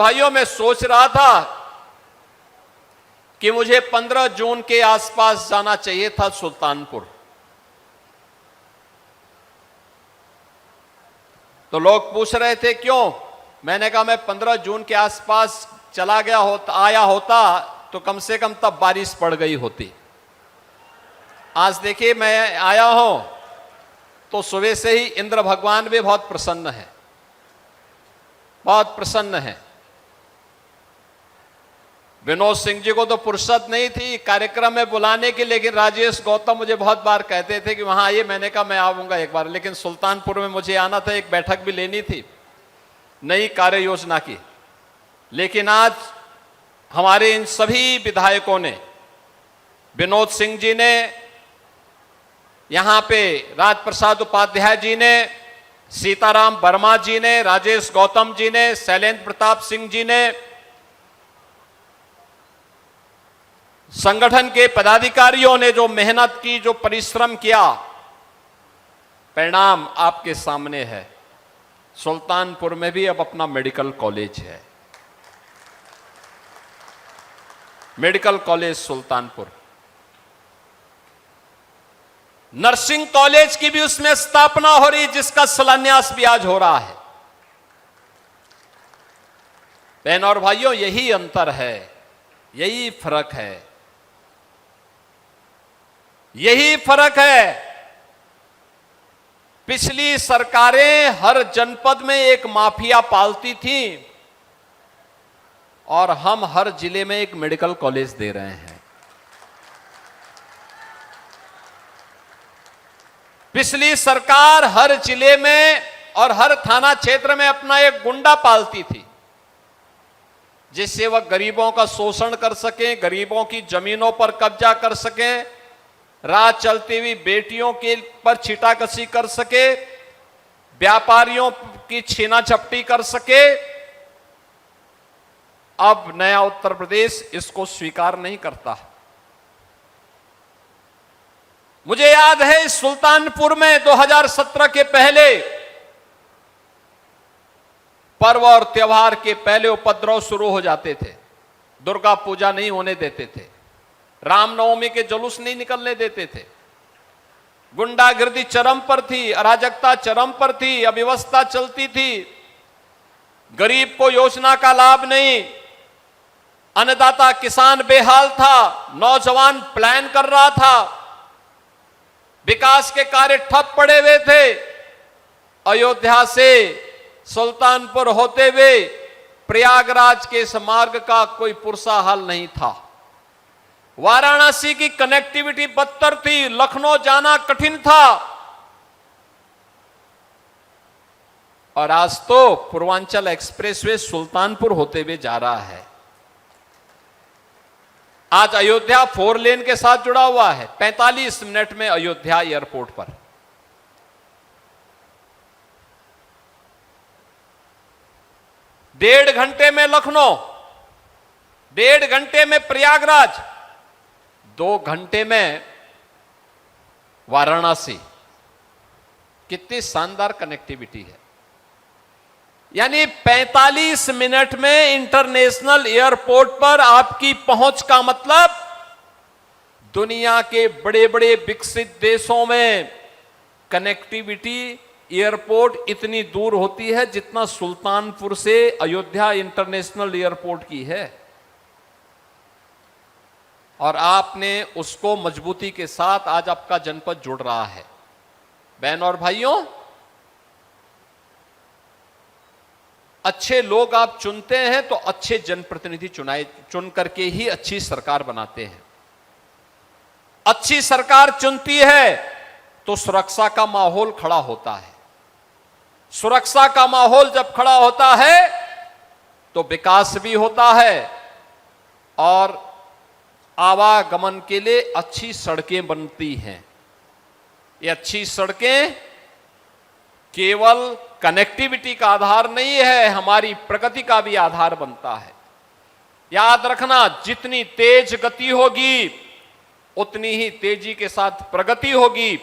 भाइयों, मैं सोच रहा था कि मुझे 15 जून के आसपास जाना चाहिए था सुल्तानपुर। तो लोग पूछ रहे थे क्यों। मैंने कहा मैं 15 जून के आसपास चला गया होता, आया होता तो कम से कम तब बारिश पड़ गई होती। आज देखिए मैं आया हूं तो सुबह से ही इंद्र भगवान भी बहुत प्रसन्न है, बहुत प्रसन्न है। विनोद सिंह जी को तो फुर्सत नहीं थी कार्यक्रम में बुलाने की, लेकिन राजेश गौतम मुझे बहुत बार कहते थे कि वहां आइए। मैंने कहा मैं आऊंगा एक बार, लेकिन सुल्तानपुर में मुझे आना था, एक बैठक भी लेनी थी नई कार्य योजना की। लेकिन आज हमारे इन सभी विधायकों ने, विनोद सिंह जी ने, यहां पे राजप्रसाद उपाध्याय जी ने, सीताराम वर्मा जी ने, राजेश गौतम जी ने, शैलेंद्र प्रताप सिंह जी ने, संगठन के पदाधिकारियों ने जो मेहनत की, जो परिश्रम किया, परिणाम आपके सामने है। सुल्तानपुर में भी अब अपना मेडिकल कॉलेज है, medical college Sultanpur. Nursing college की भी उसमें स्थापना हो रही, जिसका शिलान्यास भी आज हो रहा है। बहन और भाइयों, यही अंतर है, यही फर्क है, यही फर्क है। पिछली सरकारें हर जनपद में एक माफिया पालती थी और हम हर जिले में एक मेडिकल कॉलेज दे रहे हैं। पिछली सरकार हर जिले में और हर थाना क्षेत्र में अपना एक गुंडा पालती थी, जिससे वह गरीबों का शोषण कर सके, गरीबों की जमीनों पर कब्जा कर सके, राह चलती हुई बेटियों के पर छीटाकशी कर सके, व्यापारियों की छीना झपटी कर सके। अब नया उत्तर प्रदेश इसको स्वीकार नहीं करता। मुझे याद है सुल्तानपुर में 2017 के पहले पर्व और त्योहार के पहले उपद्रव शुरू हो जाते थे। दुर्गा पूजा नहीं होने देते थे, रामनवमी के जुलूस नहीं निकलने देते थे, गुंडागिर्दी चरम पर थी, अराजकता चरम पर थी, अव्यवस्था चलती थी, गरीब को योजना का लाभ नहीं, अन्नदाता किसान बेहाल था, नौजवान प्लान कर रहा था, विकास के कार्य ठप पड़े हुए थे। अयोध्या से सुल्तानपुर होते हुए प्रयागराज के इस मार्ग का कोई पुरसा हाल नहीं था। वाराणसी की कनेक्टिविटी बदतर थी, लखनऊ जाना कठिन था। और आज तो पूर्वांचल एक्सप्रेसवे सुल्तानपुर होते हुए जा रहा है। आज अयोध्या 4 लेन के साथ जुड़ा हुआ है। 45 मिनट में अयोध्या एयरपोर्ट पर। डेढ़ घंटे में लखनऊ, 1.5 घंटे में प्रयागराज, 2 घंटे में वाराणसी। कितनी शानदार कनेक्टिविटी है। यानी 45 मिनट में इंटरनेशनल एयरपोर्ट पर आपकी पहुंच का मतलब दुनिया के बड़े बड़े विकसित देशों में कनेक्टिविटी एयरपोर्ट इतनी दूर होती है जितना सुल्तानपुर से अयोध्या इंटरनेशनल एयरपोर्ट की है। और आपने उसको मजबूती के साथ आज आपका जनपद जुड़ रहा है। बहन और भाइयों, अच्छे लोग आप चुनते हैं तो अच्छे जनप्रतिनिधि चुन करके ही अच्छी सरकार बनाते हैं। अच्छी सरकार चुनती है तो सुरक्षा का माहौल खड़ा होता है। सुरक्षा का माहौल जब खड़ा होता है तो विकास भी होता है और आवागमन के लिए अच्छी सड़कें बनती हैं। ये अच्छी सड़कें केवल कनेक्टिविटी का आधार नहीं है, हमारी प्रगति का भी आधार बनता है। याद रखना, जितनी तेज गति होगी उतनी ही तेजी के साथ प्रगति होगी,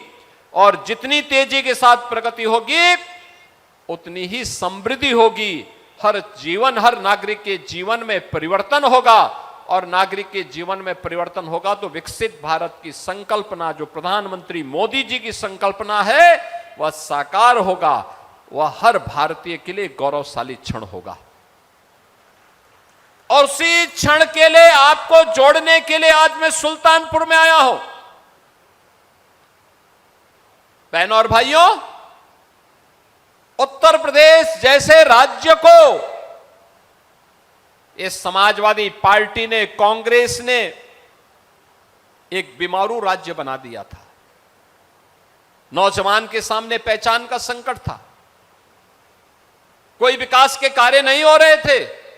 और जितनी तेजी के साथ प्रगति होगी उतनी ही समृद्धि होगी। हर नागरिक के जीवन में परिवर्तन होगा, और नागरिक के जीवन में परिवर्तन होगा तो विकसित भारत की संकल्पना, जो प्रधानमंत्री मोदी जी की संकल्पना है, वह साकार होगा। वह हर भारतीय के लिए गौरवशाली क्षण होगा। और उसी क्षण के लिए आपको जोड़ने के लिए आज मैं सुल्तानपुर में आया हूं। बहनों और भाइयों, उत्तर प्रदेश जैसे राज्य को इस समाजवादी पार्टी ने, कांग्रेस ने एक बीमारू राज्य बना दिया था। नौजवान के सामने पहचान का संकट था, कोई विकास के कार्य नहीं हो रहे थे।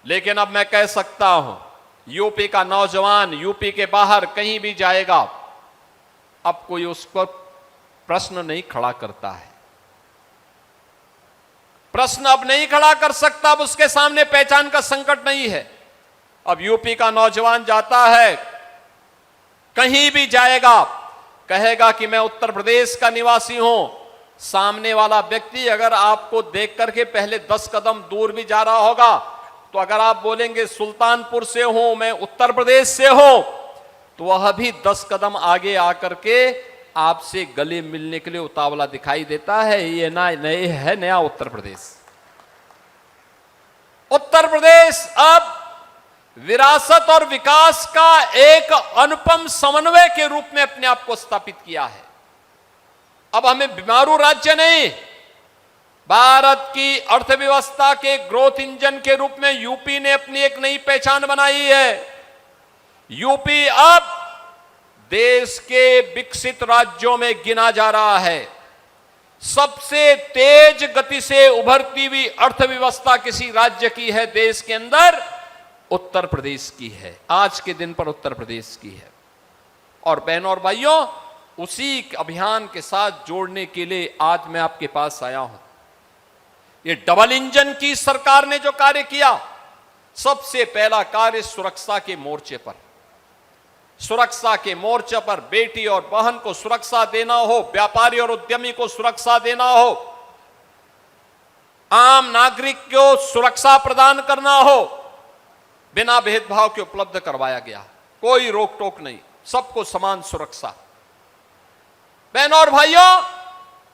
लेकिन अब मैं कह सकता हूं, यूपी का नौजवान यूपी के बाहर कहीं भी जाएगा, अब कोई उसको प्रश्न नहीं खड़ा करता है। प्रश्न अब नहीं खड़ा कर सकता, अब उसके सामने पहचान का संकट नहीं है। अब यूपी का नौजवान जाता है, कहीं भी जाएगा, कहेगा कि मैं उत्तर प्रदेश का निवासी हूं। सामने वाला व्यक्ति अगर आपको देख करके पहले 10 कदम दूर भी जा रहा होगा, तो अगर आप बोलेंगे सुल्तानपुर से हूं, मैं उत्तर प्रदेश से हूं, तो वह भी 10 कदम आगे आकर के आपसे गले मिलने के लिए उतावला दिखाई देता है। ये नए है नया उत्तर प्रदेश। उत्तर प्रदेश अब विरासत और विकास का एक अनुपम समन्वय के रूप में अपने आप को स्थापित किया है। अब हमें बीमारू राज्य नहीं, भारत की अर्थव्यवस्था के ग्रोथ इंजन के रूप में यूपी ने अपनी एक नई पहचान बनाई है। यूपी अब देश के विकसित राज्यों में गिना जा रहा है। सबसे तेज गति से उभरती हुई अर्थव्यवस्था किसी राज्य की है देश के अंदर, उत्तर प्रदेश की है। आज के दिन पर उत्तर प्रदेश की है। और बहनों और भाइयों, उसी अभियान के साथ जोड़ने के लिए आज मैं आपके पास आया हूं। ये डबल इंजन की सरकार ने जो कार्य किया, सबसे पहला कार्य सुरक्षा के मोर्चे पर, सुरक्षा के मोर्चे पर बेटी और बहन को सुरक्षा देना हो, व्यापारी और उद्यमी को सुरक्षा देना हो, आम नागरिक को सुरक्षा प्रदान करना हो, बिना भेदभाव के उपलब्ध करवाया गया। कोई रोक टोक नहीं, सबको समान सुरक्षा। बहनों और भाइयों,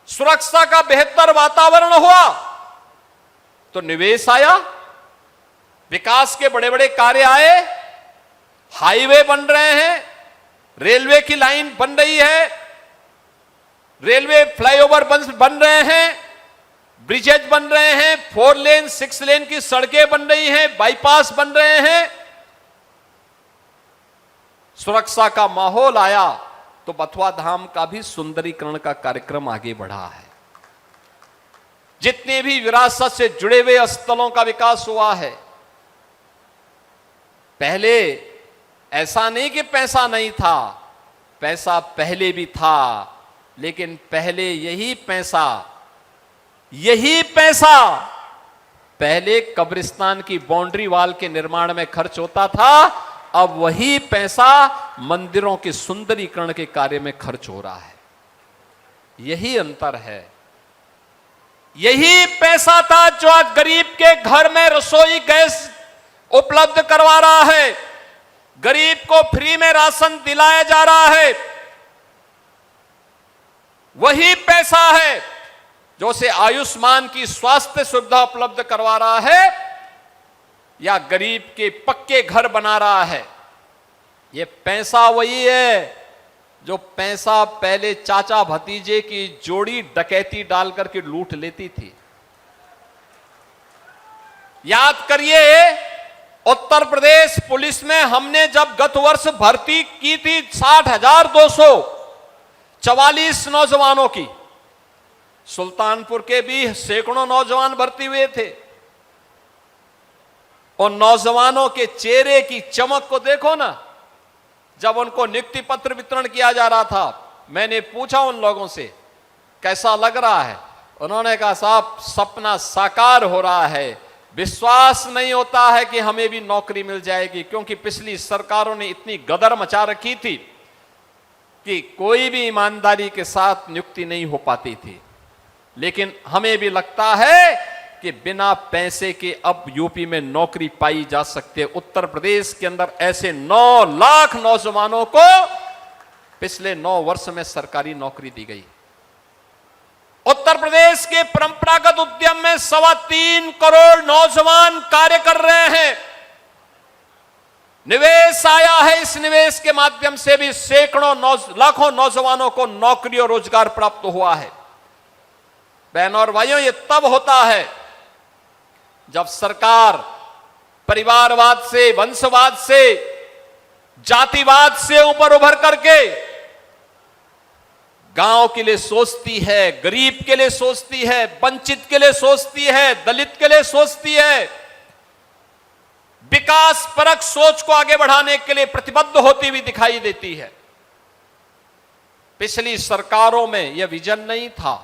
सुरक्षा का बेहतर वातावरण हुआ तो निवेश आया, विकास के बड़े बड़े कार्य आए, हाईवे बन रहे हैं, रेलवे की लाइन बन रही है, रेलवे फ्लाईओवर बन रहे हैं, ब्रिजेज बन रहे हैं, 4 लेन 6 लेन की सड़कें बन रही हैं, बाईपास बन रहे हैं। सुरक्षा का माहौल आया तो बथुआ धाम का भी सुंदरीकरण का कार्यक्रम आगे बढ़ा है। जितने भी विरासत से जुड़े हुए स्थलों का विकास हुआ है। पहले ऐसा नहीं कि पैसा नहीं था, पैसा पहले भी था, लेकिन पहले यही पैसा पहले कब्रिस्तान की बाउंड्री वाल के निर्माण में खर्च होता था, अब वही पैसा मंदिरों के सुंदरीकरण के कार्य में खर्च हो रहा है। यही अंतर है। यही पैसा था जो आज गरीब के घर में रसोई गैस उपलब्ध करवा रहा है, गरीब को फ्री में राशन दिलाया जा रहा है। वही पैसा है जो से आयुष्मान की स्वास्थ्य सुविधा उपलब्ध करवा रहा है या गरीब के पक्के घर बना रहा है। ये पैसा वही है जो पैसा पहले चाचा भतीजे की जोड़ी डकैती डाल करके लूट लेती थी। याद करिए, उत्तर प्रदेश पुलिस में हमने जब गत वर्ष भर्ती की थी 60,244 नौजवानों की, सुल्तानपुर के भी सैकड़ों नौजवान भर्ती हुए थे। और नौजवानों के चेहरे की चमक को देखो ना। जब उनको नियुक्ति पत्र वितरण किया जा रहा था, मैंने पूछा उन लोगों से कैसा लग रहा है। उन्होंने कहा, साहब सपना साकार हो रहा है, विश्वास नहीं होता है कि हमें भी नौकरी मिल जाएगी, क्योंकि पिछली सरकारों ने इतनी गदर मचा रखी थी कि कोई भी ईमानदारी के साथ नियुक्ति नहीं हो पाती थी। लेकिन हमें भी लगता है कि बिना पैसे के अब यूपी में नौकरी पाई जा सकती है। उत्तर प्रदेश के अंदर ऐसे 9 लाख नौजवानों को पिछले 9 वर्ष में सरकारी नौकरी दी गई। उत्तर प्रदेश के परंपरागत उद्यम में 3.25 करोड़ नौजवान कार्य कर रहे हैं। निवेश आया है, इस निवेश के माध्यम से भी सैकड़ों लाखों नौजवानों को नौकरी और रोजगार प्राप्त हुआ है। बहनों और भाइयों, यह तब होता है जब सरकार परिवारवाद से, वंशवाद से, जातिवाद से ऊपर उभर करके गांव के लिए सोचती है, गरीब के लिए सोचती है, वंचित के लिए सोचती है, दलित के लिए सोचती है, विकास परक सोच को आगे बढ़ाने के लिए प्रतिबद्ध होती हुई दिखाई देती है। पिछली सरकारों में यह विजन नहीं था,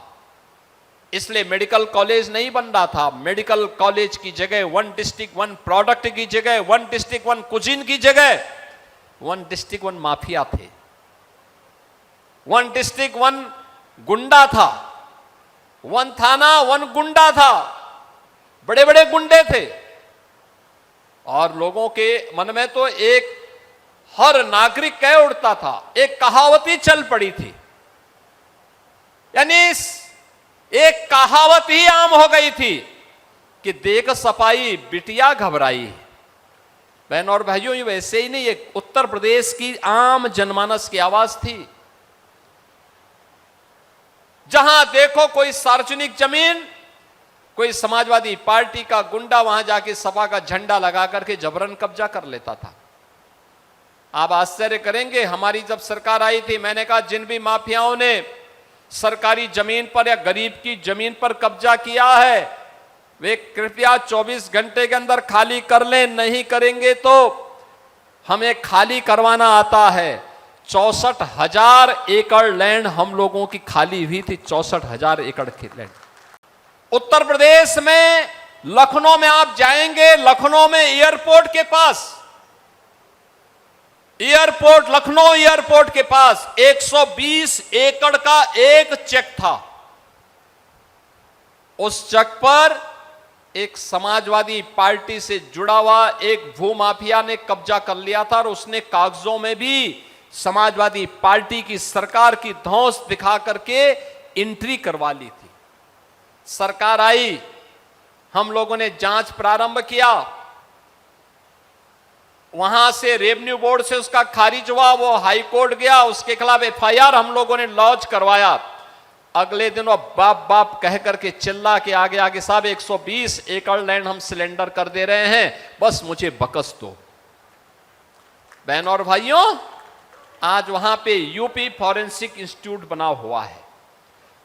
इसलिए मेडिकल कॉलेज नहीं बन रहा था। मेडिकल कॉलेज की जगह 1 डिस्ट्रिक्ट 1 प्रोडक्ट की जगह, 1 डिस्ट्रिक्ट 1 कुजीन की जगह 1 डिस्ट्रिक्ट 1 माफिया थे, 1 डिस्ट्रिक्ट 1 गुंडा था, 1 थाना 1 गुंडा था, बड़े बड़े गुंडे थे। और लोगों के मन में तो एक हर नागरिक कह उठता था, एक कहावत ही चल पड़ी थी, यानी एक कहावत ही आम हो गई थी कि देख सपाई बिटिया घबराई। बहनों और भाइयों, ये वैसे ही नहीं, ये उत्तर प्रदेश की आम जनमानस की आवाज थी। जहां देखो कोई सार्वजनिक जमीन, कोई समाजवादी पार्टी का गुंडा वहां जाके सपा का झंडा लगा करके जबरन कब्जा कर लेता था। आप आश्चर्य करेंगे, हमारी जब सरकार आई थी, मैंने कहा जिन भी माफियाओं ने सरकारी जमीन पर या गरीब की जमीन पर कब्जा किया है वे कृपया 24 घंटे के अंदर खाली कर लें, नहीं करेंगे तो हमें खाली करवाना आता है। 64,000 एकड़ लैंड हम लोगों की खाली हुई थी, 64,000 एकड़ की लैंड। उत्तर प्रदेश में लखनऊ में आप जाएंगे, लखनऊ में एयरपोर्ट के पास, एयरपोर्ट लखनऊ एयरपोर्ट के पास 120 एकड़ का एक चेक था। उस चेक पर एक समाजवादी पार्टी से जुड़ा हुआ एक भूमाफिया ने कब्जा कर लिया था और उसने कागजों में भी समाजवादी पार्टी की सरकार की धौंस दिखा करके एंट्री करवा ली थी। सरकार आई, हम लोगों ने जांच प्रारंभ किया, वहां से रेवेन्यू बोर्ड से उसका खारिज हुआ, वो हाई कोर्ट गया, उसके खिलाफ एफआईआर हम लोगों ने लॉन्च करवाया। अगले दिन वो बाप बाप कह करके चिल्ला के आगे आगे, साहब 120 एकड़ लैंड हम सिलेंडर कर दे रहे हैं, बस मुझे बकस दो। बहनों और भाइयों, आज वहां पे यूपी फॉरेंसिक इंस्टीट्यूट बना हुआ है।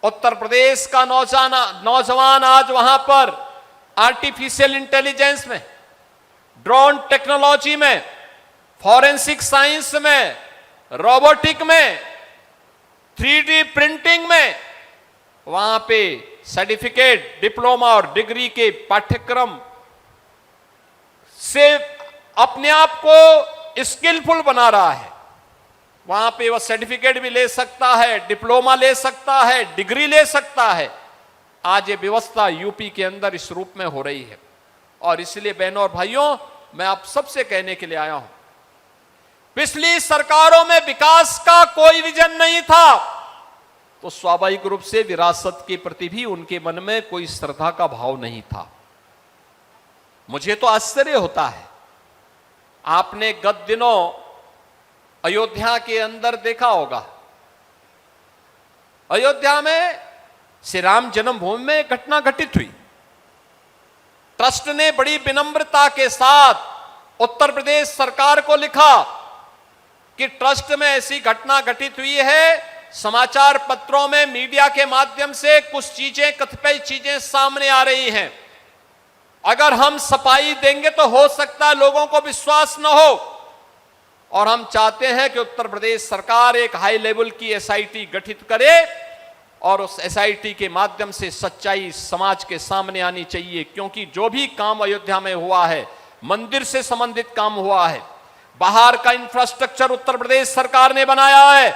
उत्तर प्रदेश का नौजवान आज वहां पर आर्टिफिशियल इंटेलिजेंस में, ड्रोन टेक्नोलॉजी में, फॉरेंसिक साइंस में, रोबोटिक में, 3D प्रिंटिंग में, वहां पे सर्टिफिकेट, डिप्लोमा और डिग्री के पाठ्यक्रम से अपने आप को स्किलफुल बना रहा है। वहां पे वह सर्टिफिकेट भी ले सकता है, डिप्लोमा ले सकता है, डिग्री ले सकता है। आज ये व्यवस्था यूपी के अंदर इस रूप में हो रही है। और इसलिए बहनों और भाइयों, मैं आप सबसे कहने के लिए आया हूं, पिछली सरकारों में विकास का कोई विजन नहीं था, तो स्वाभाविक रूप से विरासत के प्रति भी उनके मन में कोई श्रद्धा का भाव नहीं था। मुझे तो आश्चर्य होता है, आपने गत दिनों अयोध्या के अंदर देखा होगा, अयोध्या में श्री राम जन्मभूमि में एक घटना घटित हुई। ट्रस्ट ने बड़ी विनम्रता के साथ उत्तर प्रदेश सरकार को लिखा कि ट्रस्ट में ऐसी घटना घटित हुई है, समाचार पत्रों में, मीडिया के माध्यम से कुछ चीजें, कतिपय चीजें सामने आ रही हैं। अगर हम सफाई देंगे तो हो सकता है लोगों को विश्वास न हो, और हम चाहते हैं कि उत्तर प्रदेश सरकार एक हाई लेवल की एसआईटी गठित करे और उस एसआईटी के माध्यम से सच्चाई समाज के सामने आनी चाहिए। क्योंकि जो भी काम अयोध्या में हुआ है, मंदिर से संबंधित काम हुआ है, बाहर का इंफ्रास्ट्रक्चर उत्तर प्रदेश सरकार ने बनाया है,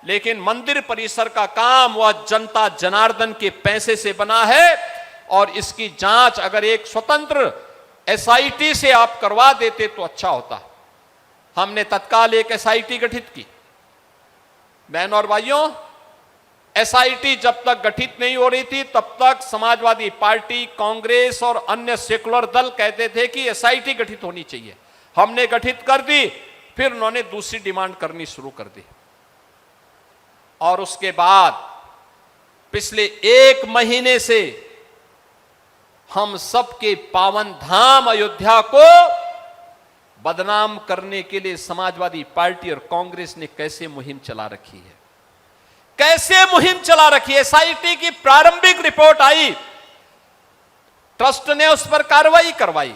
लेकिन मंदिर परिसर का काम वह जनता जनार्दन के पैसे से बना है। और इसकी जांच अगर एक स्वतंत्र एसआईटी से आप करवा देते तो अच्छा होता। हमने तत्काल एक एसआईटी गठित की। बहन और भाइयों, एसआईटी जब तक गठित नहीं हो रही थी तब तक समाजवादी पार्टी, कांग्रेस और अन्य सेकुलर दल कहते थे कि एसआईटी गठित होनी चाहिए। हमने गठित कर दी, फिर उन्होंने दूसरी डिमांड करनी शुरू कर दी और उसके बाद पिछले 1 महीने से हम सबके पावन धाम अयोध्या को बदनाम करने के लिए समाजवादी पार्टी और कांग्रेस ने कैसे मुहिम चला रखी है, कैसे मुहिम चला रखी है। एसआईटी की प्रारंभिक रिपोर्ट आई, ट्रस्ट ने उस पर कार्रवाई करवाई,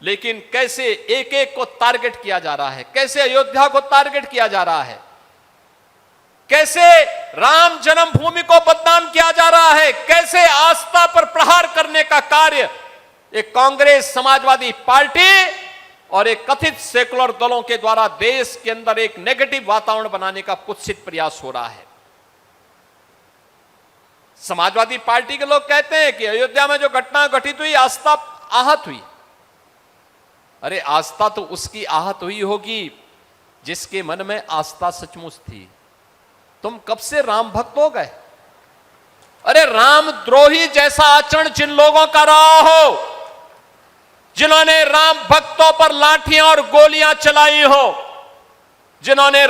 लेकिन कैसे एक एक को टारगेट किया जा रहा है, कैसे अयोध्या को टारगेट किया जा रहा है, कैसे राम जन्मभूमि को बदनाम किया जा रहा है, कैसे आस्था पर प्रहार करने का कार्य एक कांग्रेस, समाजवादी पार्टी और एक कथित सेकुलर दलों के द्वारा देश के अंदर एक नेगेटिव वातावरण बनाने का कुत्सित प्रयास हो रहा है। समाजवादी पार्टी के लोग कहते हैं कि अयोध्या में जो घटना घटित हुई, आस्था आहत हुई। अरे आस्था तो उसकी आहत हुई होगी जिसके मन में आस्था सचमुच थी। तुम कब से राम भक्त हो गए? अरे राम द्रोही जैसा आचरण जिन लोगों का रहा हो, जिन्होंने राम भक्तों पर लाठियां और गोलियां चलाई हो, जिन्होंने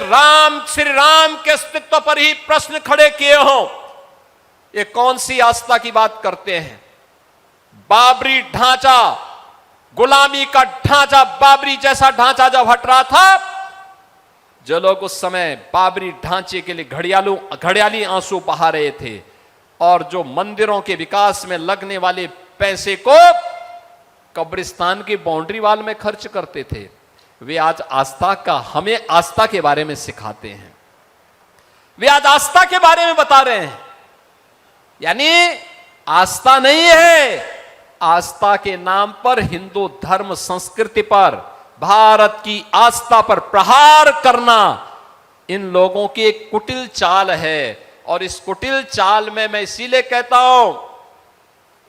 श्री राम के अस्तित्व पर ही प्रश्न खड़े किए हो, ये कौन सी आस्था की बात करते हैं? बाबरी ढांचा, गुलामी का ढांचा, बाबरी जैसा ढांचा जब हट रहा था, जो लोग उस समय बाबरी ढांचे के लिए घड़ियाली आंसू बहा रहे थे और जो मंदिरों के विकास में लगने वाले पैसे को कब्रिस्तान की बाउंड्री वाल में खर्च करते थे, वे आज हमें आस्था के बारे में सिखाते हैं। वे आज आस्था के बारे में बता रहे हैं। यानी आस्था नहीं है, आस्था के नाम पर हिंदू धर्म संस्कृति पर, भारत की आस्था पर प्रहार करना इन लोगों की एक कुटिल चाल है। और इस कुटिल चाल में मैं इसीलिए कहता हूं,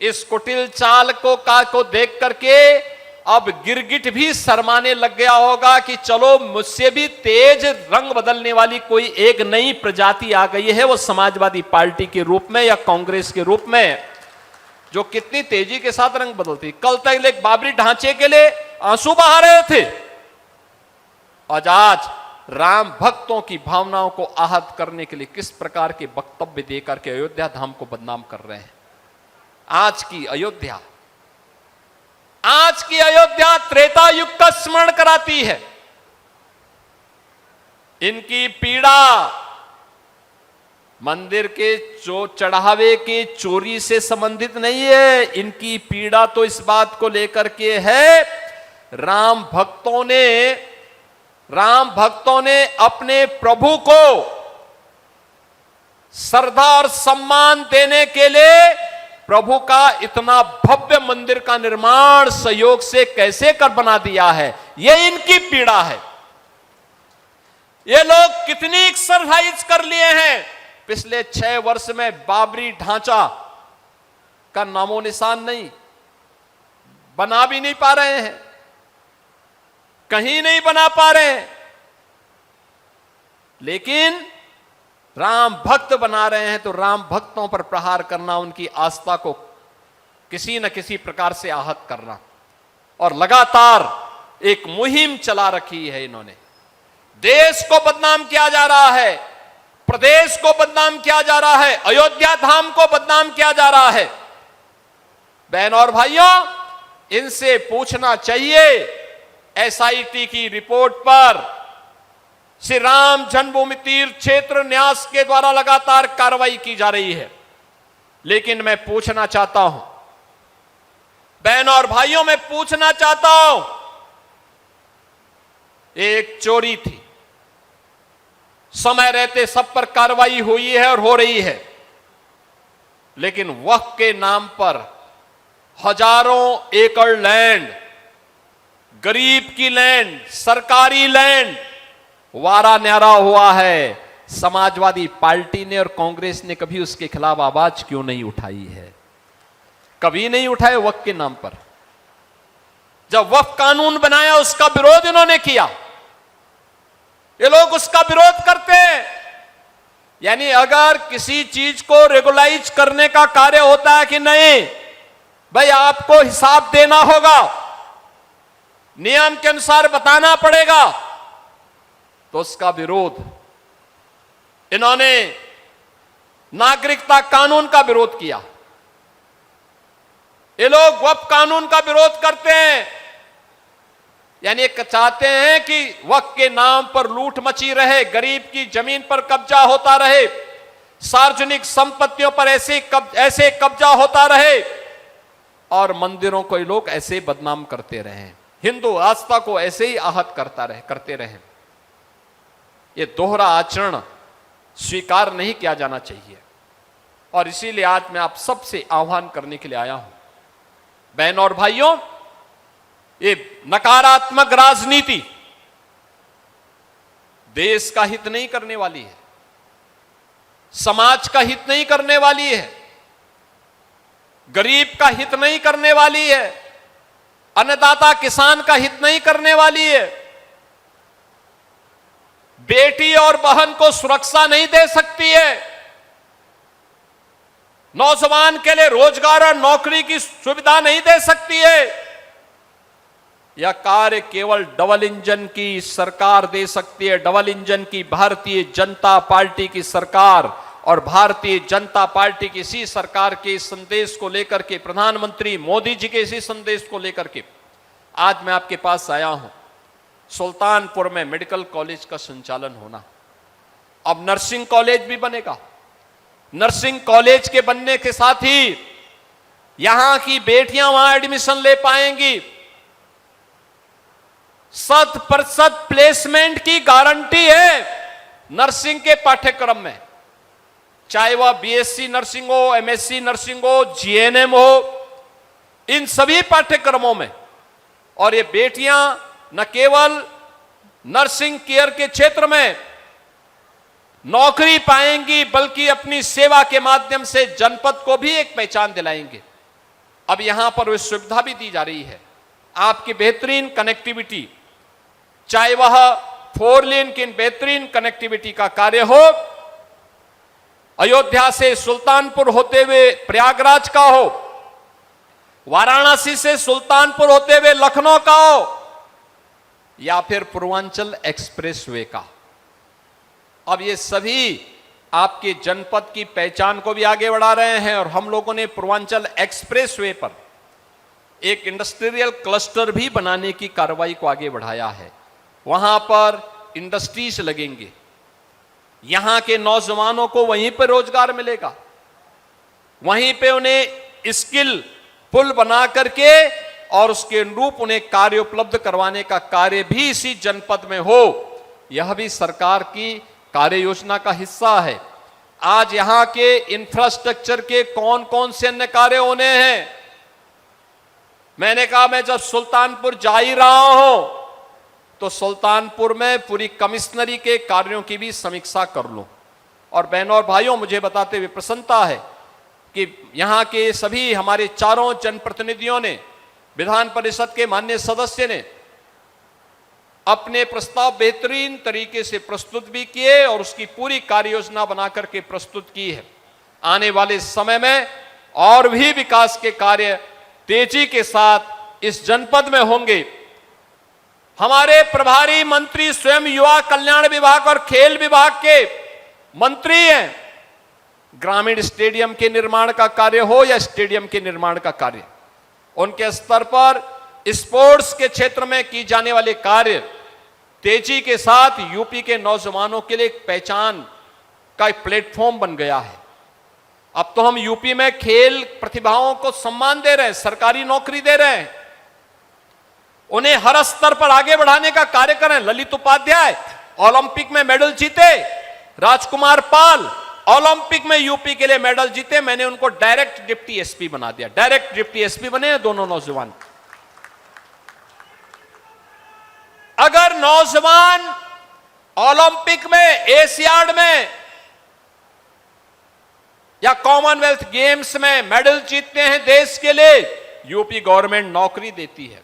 इस कुटिल चाल को देख करके अब गिरगिट भी शर्माने लग गया होगा कि चलो मुझसे भी तेज रंग बदलने वाली कोई एक नई प्रजाति आ गई है, वो समाजवादी पार्टी के रूप में या कांग्रेस के रूप में, जो कितनी तेजी के साथ रंग बदलती। कल तक एक बाबरी ढांचे के लिए आंसू बहा रहे थे, आज राम भक्तों की भावनाओं को आहत करने के लिए किस प्रकार के वक्तव्य देकर के अयोध्या धाम को बदनाम कर रहे हैं। आज की अयोध्या त्रेता युग का स्मरण कराती है। इनकी पीड़ा मंदिर के चढ़ावे के चोरी से संबंधित नहीं है, इनकी पीड़ा तो इस बात को लेकर के है, राम भक्तों ने अपने प्रभु को श्रद्धा और सम्मान देने के लिए प्रभु का इतना भव्य मंदिर का निर्माण सहयोग से कैसे कर बना दिया है, यह इनकी पीड़ा है। ये लोग कितनी एक्सरसाइज कर लिए हैं, पिछले 6 वर्ष में बाबरी ढांचा का नामो निशान नहीं, बना भी नहीं पा रहे हैं, कहीं नहीं बना पा रहे हैं, लेकिन राम भक्त बना रहे हैं तो राम भक्तों पर प्रहार करना, उनकी आस्था को किसी न किसी प्रकार से आहत करना, और लगातार एक मुहिम चला रखी है इन्होंने। देश को बदनाम किया जा रहा है, प्रदेश को बदनाम किया जा रहा है, अयोध्या धाम को बदनाम किया जा रहा है। बहन और भाइयों, इनसे पूछना चाहिए, एसआईटी की रिपोर्ट पर श्री राम जन्मभूमि तीर्थ क्षेत्र न्यास के द्वारा लगातार कार्रवाई की जा रही है, लेकिन मैं पूछना चाहता हूं, बहन और भाइयों, मैं पूछना चाहता हूं, एक चोरी थी, समय रहते सब पर कार्रवाई हुई है और हो रही है, लेकिन वक्फ के नाम पर हजारों एकड़ लैंड, गरीब की लैंड, सरकारी लैंड वारा न्यारा हुआ है। समाजवादी पार्टी ने और कांग्रेस ने कभी उसके खिलाफ आवाज क्यों नहीं उठाई है? कभी नहीं उठाए वक्फ के नाम पर। जब वक्फ कानून बनाया उसका विरोध इन्होंने किया। ये लोग उसका विरोध करते हैं। यानी अगर किसी चीज को रेगुलाइज करने का कार्य होता है कि नहीं भाई आपको हिसाब देना होगा, नियम के अनुसार बताना पड़ेगा, तो उसका विरोध इन्होंने नागरिकता कानून का विरोध किया। ये लोग वक्फ कानून का विरोध करते हैं। यानी चाहते हैं कि वक्फ के नाम पर लूट मची रहे, गरीब की जमीन पर कब्जा होता रहे, सार्वजनिक संपत्तियों पर ऐसे कब्जा होता रहे और मंदिरों को ये लोग ऐसे बदनाम करते रहे, हिंदू आस्था को ऐसे ही आहत करते रहे। ये दोहरा आचरण स्वीकार नहीं किया जाना चाहिए। और इसीलिए आज मैं आप सबसे आह्वान करने के लिए आया हूं, बहनों और भाइयों, ये नकारात्मक राजनीति देश का हित नहीं करने वाली है, समाज का हित नहीं करने वाली है, गरीब का हित नहीं करने वाली है, अन्नदाता किसान का हित नहीं करने वाली है, बेटी और बहन को सुरक्षा नहीं दे सकती है, नौजवान के लिए रोजगार और नौकरी की सुविधा नहीं दे सकती है। यह कार्य केवल डबल इंजन की सरकार दे सकती है। डबल इंजन की भारतीय जनता पार्टी की सरकार और भारतीय जनता पार्टी की इसी सरकार के संदेश को लेकर के, प्रधानमंत्री मोदी जी के इसी संदेश को लेकर के आज मैं आपके पास आया हूं। सुल्तानपुर में मेडिकल कॉलेज का संचालन होना, अब नर्सिंग कॉलेज भी बनेगा। नर्सिंग कॉलेज के बनने के साथ ही यहां की बेटियां वहां एडमिशन ले पाएंगी। 100% प्लेसमेंट की गारंटी है नर्सिंग के पाठ्यक्रम में, चाहे वह बीएससी नर्सिंग हो, एमएससी नर्सिंग हो, जीएनएम हो, इन सभी पाठ्यक्रमों में। और ये बेटियां न केवल नर्सिंग केयर के क्षेत्र में नौकरी पाएंगी बल्कि अपनी सेवा के माध्यम से जनपद को भी एक पहचान दिलाएंगे। अब यहां पर वह सुविधा भी दी जा रही है, आपकी बेहतरीन कनेक्टिविटी, चाहे वह 4 लेन की बेहतरीन कनेक्टिविटी का कार्य हो, अयोध्या से सुल्तानपुर होते हुए प्रयागराज का हो, वाराणसी से सुल्तानपुर होते हुए लखनऊ का हो, या फिर पूर्वांचल एक्सप्रेसवे का। अब ये सभी आपके जनपद की पहचान को भी आगे बढ़ा रहे हैं। और हम लोगों ने पूर्वांचल एक्सप्रेसवे पर एक इंडस्ट्रियल क्लस्टर भी बनाने की कार्रवाई को आगे बढ़ाया है। वहां पर इंडस्ट्रीज लगेंगे, यहां के नौजवानों को वहीं पर रोजगार मिलेगा, वहीं पे उन्हें स्किल पुल बना करके और उसके अनुरूप उन्हें कार्य उपलब्ध करवाने का कार्य भी इसी जनपद में हो। यह भी सरकार की कार्य योजना का हिस्सा है। आज यहां के इंफ्रास्ट्रक्चर के कौन कौन से अन्य कार्य होने हैं, मैंने कहा मैं जब सुल्तानपुर जा ही रहा हूं तो सुल्तानपुर में पूरी कमिश्नरी के कार्यों की भी समीक्षा कर लूं। और बहनों और भाइयों, मुझे बताते हुए प्रसन्नता है कि यहां के सभी हमारे चारों जनप्रतिनिधियों ने, विधान परिषद के माननीय सदस्य ने अपने प्रस्ताव बेहतरीन तरीके से प्रस्तुत भी किए और उसकी पूरी कार्य योजना बना करके प्रस्तुत की है। आने वाले समय में और भी विकास के कार्य तेजी के साथ इस जनपद में होंगे। हमारे प्रभारी मंत्री स्वयं युवा कल्याण विभाग और खेल विभाग के मंत्री हैं। ग्रामीण स्टेडियम के निर्माण का कार्य हो या स्टेडियम के निर्माण का कार्य, उनके स्तर पर स्पोर्ट्स के क्षेत्र में की जाने वाले कार्य तेजी के साथ यूपी के नौजवानों के लिए एक पहचान का एक प्लेटफॉर्म बन गया है। अब तो हम यूपी में खेल प्रतिभाओं को सम्मान दे रहे हैं, सरकारी नौकरी दे रहे हैं, उन्हें हर स्तर पर आगे बढ़ाने का कार्य करें। ललित उपाध्याय ओलंपिक में मेडल जीते, राजकुमार पाल ओलंपिक में यूपी के लिए मेडल जीते, मैंने उनको डायरेक्ट डिप्टी एसपी बना दिया, डायरेक्ट डिप्टी एसपी बने हैं दोनों नौजवान। अगर नौजवान ओलंपिक में, एशियाड में या कॉमनवेल्थ गेम्स में मेडल जीतते हैं देश के लिए, यूपी गवर्नमेंट नौकरी देती है।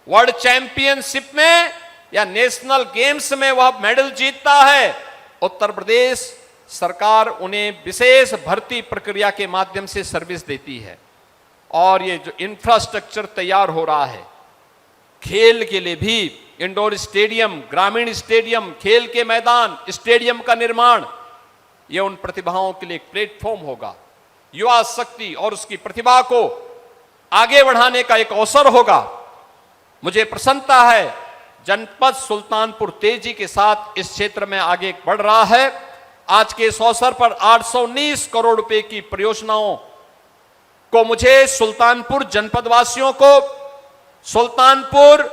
वर्ल्ड चैंपियनशिप में या नेशनल गेम्स में वह मेडल जीतता है, उत्तर प्रदेश सरकार उन्हें विशेष भर्ती प्रक्रिया के माध्यम से सर्विस देती है। और ये जो इंफ्रास्ट्रक्चर तैयार हो रहा है खेल के लिए भी, इंडोर स्टेडियम, ग्रामीण स्टेडियम, खेल के मैदान, स्टेडियम का निर्माण, यह उन प्रतिभाओं के लिए एक प्लेटफॉर्म होगा। युवा शक्ति और उसकी प्रतिभा को आगे बढ़ाने का एक अवसर होगा। मुझे प्रसन्नता है जनपद सुल्तानपुर तेजी के साथ इस क्षेत्र में आगे बढ़ रहा है। आज के इस अवसर पर 819 करोड़ रुपए की परियोजनाओं को मुझे सुल्तानपुर जनपद वासियों को, सुल्तानपुर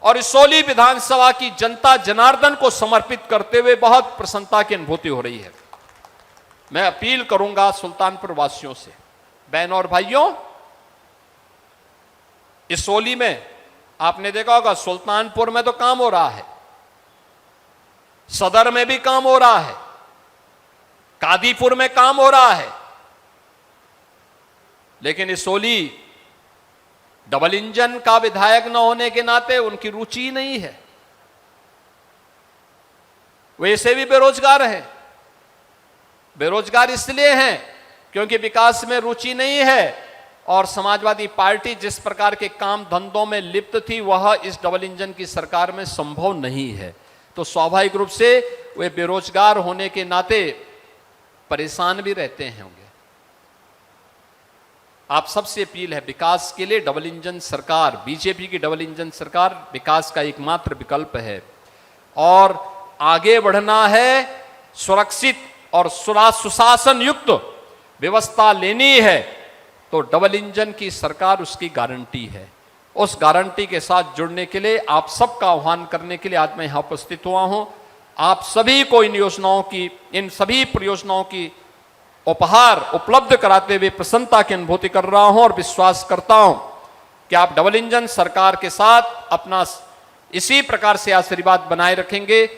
और इसौली विधानसभा की जनता जनार्दन को समर्पित करते हुए बहुत प्रसन्नता की अनुभूति हो रही है। मैं अपील करूंगा सुल्तानपुर वासियों से, बहनों और भाइयों, इसौली में आपने देखा होगा, सुल्तानपुर में तो काम हो रहा है, सदर में भी काम हो रहा है, कादीपुर में काम हो रहा है, लेकिन इसौली डबल इंजन का विधायक न होने के नाते उनकी रुचि नहीं है। वैसे भी बेरोजगार हैं। बेरोजगार इसलिए हैं क्योंकि विकास में रुचि नहीं है, और समाजवादी पार्टी जिस प्रकार के काम धंधों में लिप्त थी वह इस डबल इंजन की सरकार में संभव नहीं है। तो स्वाभाविक रूप से वे बेरोजगार होने के नाते परेशान भी रहते हैं होंगे। आप सबसे अपील है, विकास के लिए डबल इंजन सरकार, बीजेपी की डबल इंजन सरकार विकास का एकमात्र विकल्प है, और आगे बढ़ना है, सुरक्षित और सुशासन युक्त व्यवस्था लेनी है, तो डबल इंजन की सरकार उसकी गारंटी है। उस गारंटी के साथ जुड़ने के लिए आप सबका आह्वान करने के लिए आज मैं यहां उपस्थित हुआ हूं। आप सभी को इन योजनाओं की, इन सभी परियोजनाओं की उपहार उपलब्ध कराते हुए प्रसन्नता की अनुभूति कर रहा हूं और विश्वास करता हूं कि आप डबल इंजन सरकार के साथ अपना इसी प्रकार से आशीर्वाद बनाए रखेंगे।